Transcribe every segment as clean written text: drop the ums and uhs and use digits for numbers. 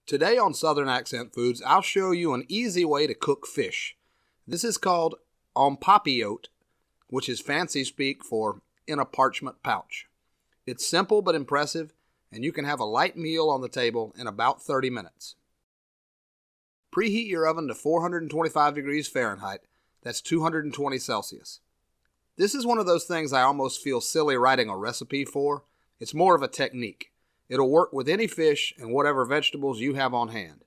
Today on Southern Accent Foods, I'll show you an easy way to cook fish. This is called Papillote, which is fancy speak for in a parchment pouch. It's simple but impressive, and you can have a light meal on the table in about 30 minutes. Preheat your oven to 425 degrees Fahrenheit, that's 220 Celsius. This is one of those things I almost feel silly writing a recipe for. It's more of a technique. It'll work with any fish and whatever vegetables you have on hand.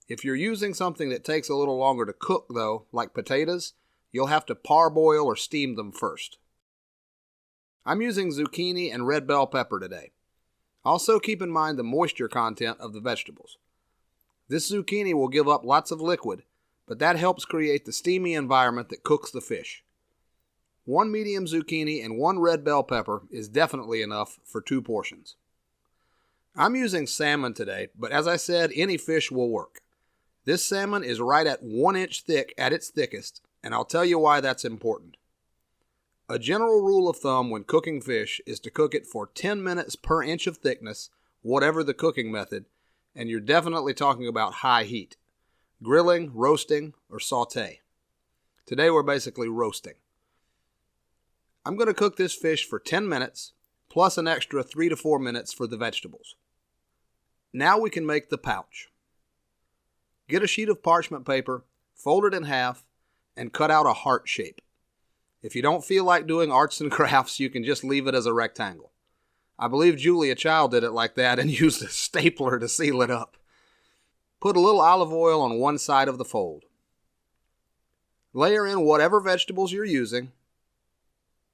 If you're using something that takes a little longer to cook though, like potatoes, you'll have to parboil or steam them first. I'm using zucchini and red bell pepper today. Also keep in mind the moisture content of the vegetables. This zucchini will give up lots of liquid, but that helps create the steamy environment that cooks the fish. 1 medium zucchini and 1 red bell pepper is definitely enough for 2 portions. I'm using salmon today, but as I said, any fish will work. This salmon is right at 1 inch thick at its thickest, and I'll tell you why that's important. A general rule of thumb when cooking fish is to cook it for 10 minutes per inch of thickness, whatever the cooking method, and you're definitely talking about high heat. Grilling, roasting, or sauté. Today we're basically roasting. I'm going to cook this fish for 10 minutes, plus an extra 3 to 4 minutes for the vegetables. Now we can make the pouch. Get a sheet of parchment paper, fold it in half, and cut out a heart shape. If you don't feel like doing arts and crafts, you can just leave it as a rectangle. I believe Julia Child did it like that and used a stapler to seal it up. Put a little olive oil on one side of the fold. Layer in whatever vegetables you're using.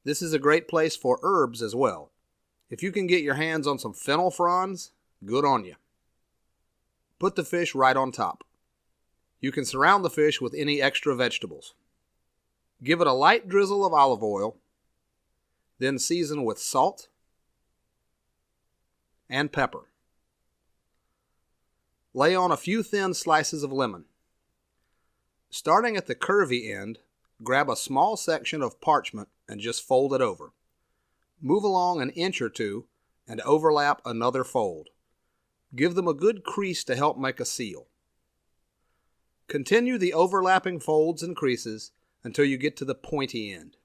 This is a great place for herbs as well. If you can get your hands on some fennel fronds, good on you. Put the fish right on top. You can surround the fish with any extra vegetables. Give it a light drizzle of olive oil, then season with salt and pepper. Lay on a few thin slices of lemon. Starting at the curvy end, grab a small section of parchment and just fold it over. Move along an inch or two and overlap another fold. Give them a good crease to help make a seal. Continue the overlapping folds and creases until you get to the pointy end.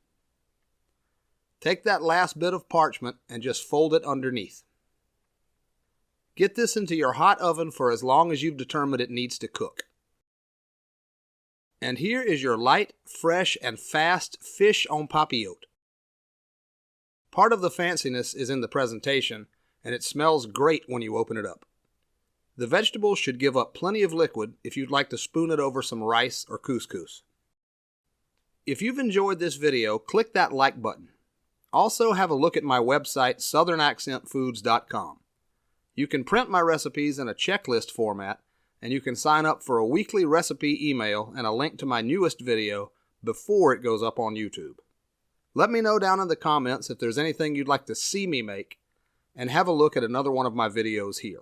Take that last bit of parchment and just fold it underneath. Get this into your hot oven for as long as you've determined it needs to cook. And here is your light, fresh, and fast fish en papillote. Part of the fanciness is in the presentation, and it smells great when you open it up. The vegetables should give up plenty of liquid if you'd like to spoon it over some rice or couscous. If you've enjoyed this video, click that like button. Also have a look at my website, southernaccentfoods.com. You can print my recipes in a checklist format, and you can sign up for a weekly recipe email and a link to my newest video before it goes up on YouTube. Let me know down in the comments if there's anything you'd like to see me make, and have a look at another one of my videos here.